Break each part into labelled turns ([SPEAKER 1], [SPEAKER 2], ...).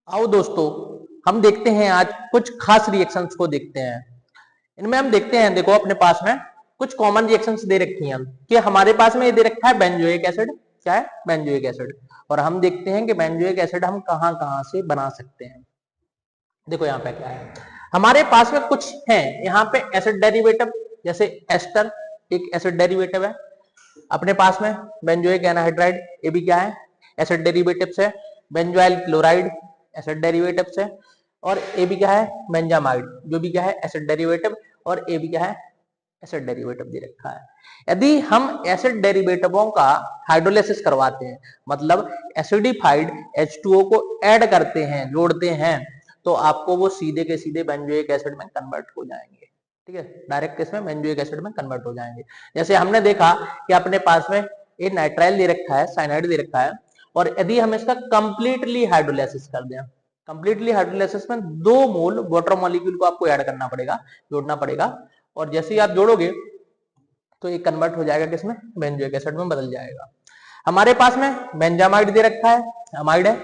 [SPEAKER 1] आओ दोस्तों, हम देखते हैं आज कुछ खास रिएक्शंस को देखते हैं। इनमें हम देखते हैं, देखो अपने पास में कुछ कॉमन रिएक्शंस दे रखी हैं कि हमारे पास में ये दे रखा है बेंजोइक एसिड। क्या है? Benzoic acid. और हम देखते हैं कि बेंजोइक एसिड हम कहां कहां से बना सकते हैं। देखो यहाँ पे क्या है, हमारे पास में कुछ है यहाँ पे एसिड डेरिवेटिव, जैसे एस्टर एक एसिड डेरिवेटिव है अपने पास में। बेंजोइक एनहाइड्राइड ये भी क्या है? एसिड डेरिवेटिव से। बेंजोइल क्लोराइड एसिड डेरिवेटिव से। और ये भी क्या है? बेंजामाइड, जो भी क्या है? Acid derivative. और ये भी क्या है? एसिड डेरिवेटिव दे रखा है। यदि हम एसिड डेरिवेटिवों का हाइड्रोलिसिस करवाते हैं, मतलब एसिडिफाइड H2O को ऐड करते हैं, जोड़ते हैं, तो आपको वो सीधे के सीधे बेंजोइक एसिड में कन्वर्ट हो जाएंगे। ठीक है, डायरेक्ट इसमें बेंजोइक एसिड में कन्वर्ट हो जाएंगे। जैसे हमने देखा कि अपने पास में ये नाइट्राइल दे रखा है, साइनाइड दे रखा है, और यदि हम इसका कंप्लीटली हाइड्रोलिसिस कर दें, कंप्लीटली हाइड्रोलिसिस में 2 मोल वाटर मॉलिक्यूल को आपको ऐड करना पड़ेगा, जोड़ना पड़ेगा। और जैसे ही आप जोड़ोगे तो ये कन्वर्ट हो जाएगा किसमें? बेंजोइक एसिड में बदल जाएगा। हमारे पास में बेंजामाइड दे रखा है, अमाइड है।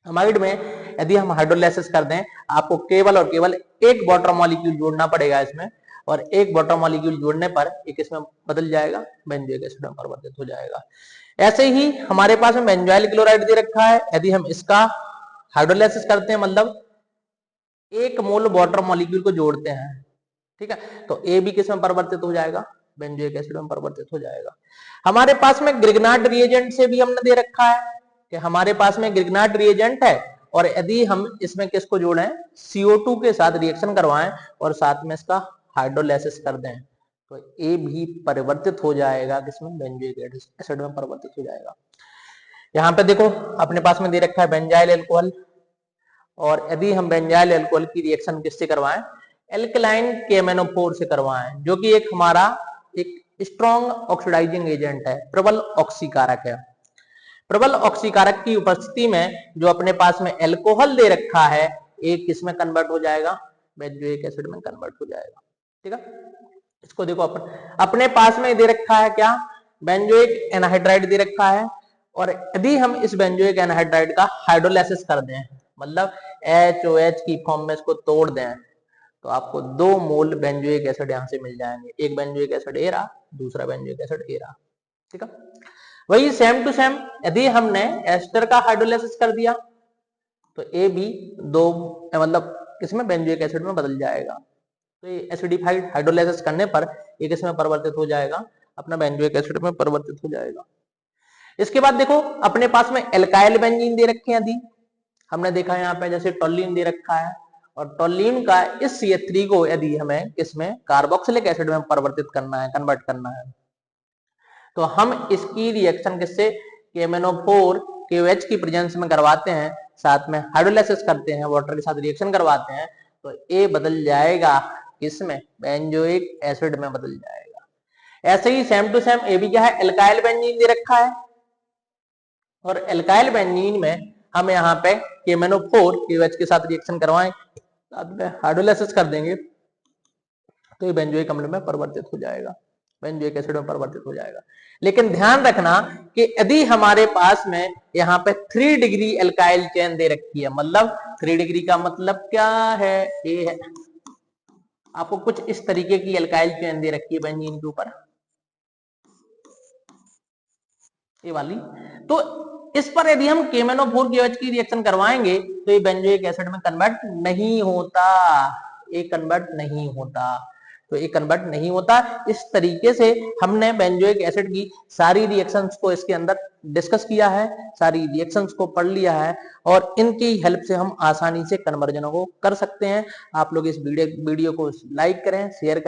[SPEAKER 1] अमाइड में यदि हम हाइड्रोलाइसिस कर दें, आपको केवल और केवल एक वाटर मॉलिक्यूल जोड़ना पड़ेगा इसमें, और एक वाटर मॉलिक्यूल जोड़ने पर एक इसमें बदल जाएगा, बेंजोइक एसिड में परिवर्तित हो जाएगा। ऐसे ही हमारे पास में बेंजोइल क्लोराइड दे रखा है, यदि हम इसका हाइड्रोलाइसिस करते हैं, मतलब एक मोल वाटर मॉलिक्यूल को जोड़ते हैं, ठीक है, तो ए भी किस में परिवर्तित हो जाएगा? बेंजोइक एसिड में परिवर्तित हो जाएगा। हमारे पास में ग्रिग्नार्ड रिएजेंट से भी हमने दे रखा है कि हमारे पास में ग्रिग्नार्ड रिएजेंट है, और यदि हम इसमें किसको जोड़ें? CO2 के साथ रिएक्शन करवाएं और साथ में इसका हाइड्रोलाइसिस कर दें, तो ए भी परिवर्तित हो जाएगा किसमें? बेंजोइक एसिड में परिवर्तित हो जाएगा। यहाँ पे देखो अपने पास में दे रखा है बेंजाइल अल्कोहल, और यदि हम बेंजाइल अल्कोहल की रिएक्शन किससे करवाएं? एल्कलाइन KMnO4 से करवाएं, जो कि एक हमारा एक स्ट्रॉन्ग ऑक्सीडाइजिंग एजेंट है, प्रबल ऑक्सीकारक है। प्रबल ऑक्सीकारक की उपस्थिति में जो अपने पास में अल्कोहल दे रखा है, एक किसमें कन्वर्ट हो जाएगा? बेंजोइक एसिड में कन्वर्ट हो जाएगा। ठीक है, इसको देखो अपने पास में दे रखा है क्या? बेंजोइक एनहाइड्राइड दे रखा है, और यदि हम इस बेंजोइक एनहाइड्राइड का हाइड्रोलाइसिस कर दें, मतलब HOH की फॉर्म में इसको तोड़ दें, तो आपको 2 मोल बेंजोइक एसिड यहां से मिल जाएंगे। एक बेंजोइक एसिड ए रहा, दूसरा बेंजोइक एसिड ए रहा। ठीक है, वही सेम टू सेम यदि हमने एस्टर का हाइड्रोलाइसिस कर दिया, तो ए भी 2 मतलब किसमें? बेंजोइक एसिड में बदल जाएगा। तो ये एसिडिफाइड हाइड्रोलाइसिस करने पर एक इसमें परिवर्तित हो जाएगा, अपना बेंजोइक एसिड में परिवर्तित हो जाएगा। इसके बाद देखो अपने पास में एल्काइल बेंजीन दे रखे हैं। यदि हमने देखा यहाँ पे जैसे टोल्यून दे रखा है, और टोल्यून का इस CH3 को यदि हमें किसमें? कार्बोक्सिलिक एसिड में परिवर्तित करना है, कन्वर्ट करना है, तो हम इसकी रिएक्शन किससे? KMnO4 KOH की प्रेजेंस में करवाते हैं, साथ में हाइड्रोलाइसिस करते हैं, वाटर के साथ रिएक्शन करवाते हैं, तो ए बदल जाएगा किसमें? बेंजोइक एसिड में बदल जाएगा। ऐसे ही सेम टू सेम ए भी क्या है? एल्काइल बेंजीन दे रखा है, और एल्काइल बेंजीन में हम यहाँ पे KMnO4 KOH के साथ रिएक्शन करवाएं, साथ में हाइड्रोलाइसिस कर देंगे, तो ये बेंजोइक अम्ल में परिवर्तित हो जाएगा, बेंजोइक एसिड में परिवर्तित हो जाएगा। लेकिन ध्यान रखना कि यदि हमारे पास में यहाँ पे 3 डिग्री एल्काइल चेन दे रखी है, मतलब 3 डिग्री का मतलब क्या है? ये है आपको कुछ इस तरीके की एल्काइल चेन दे रखी है बेंजीन के ऊपर, ये वाली। तो इस पर यदि हम KMnO4 KOH की रिएक्शन करवाएंगे, तो ये बेंजोइक एसिड में कन्वर्ट नहीं होता, ये कन्वर्ट नहीं होता, तो ये कन्वर्ट नहीं होता। इस तरीके से हमने बेंजोइक एसिड की सारी रिएक्शंस को इसके अंदर डिस्कस किया है, सारी रिएक्शंस को पढ़ लिया है, और इनकी हेल्प से हम आसानी से कन्वर्जन को कर सकते हैं। आप लोग इस वीडियो को लाइक करें, शेयर करें।